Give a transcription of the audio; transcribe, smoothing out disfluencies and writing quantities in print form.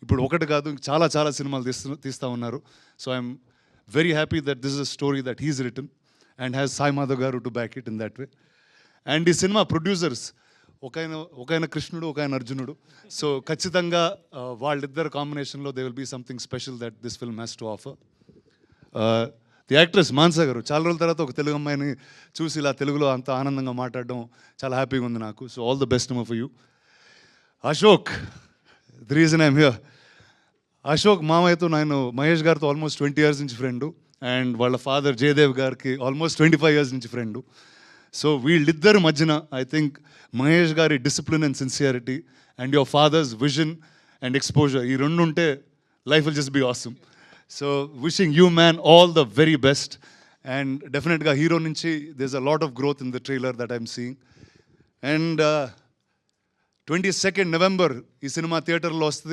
ఇప్పుడు ఒకటి కాదు చాలా చాలా సినిమాలు తీస్తూ ఉన్నారు. So I'm very happy that this is a story that he's written and has Sai Madhav గారు to back it in that way. And ఈ సినిమా ప్రొడ్యూసర్స్ ఒకైన కృష్ణుడు, ఒకైన అర్జునుడు. సో ఖచ్చితంగా వాళ్ళిద్దరు కాంబినేషన్లో they will be something special that this film has to offer. The actress Mansa గారు, చాలా రోజుల తర్వాత ఒక తెలుగు అమ్మాయిని చూసి ఇలా తెలుగులో అంత ఆనందంగా మాట్లాడడం చాలా హ్యాపీగా ఉంది నాకు. So all the best for you. Ashok, the reason I'm here. Ashok మామయ్యతో నేను మహేష్ గారితో ఆల్మోస్ట్ 20 years నుంచి ఫ్రెండు, అండ్ వాళ్ళ ఫాదర్ జయదేవ్ గారికి ఆల్మోస్ట్ 25 years నుంచి ఫ్రెండు. సో వీళ్ళిద్దరి మధ్యన ఐ థింక్ మహేష్ గారి discipline and sincerity and your father's vision and exposure, ఈ రెండు ఉంటే life will just be awesome. So wishing you man all the very best. And డెఫినెట్గా హీరో నుంచి there is a lot of growth in the trailer that I'm seeing. And 22nd November ఈ cinema థియేటర్లో వస్తుంది.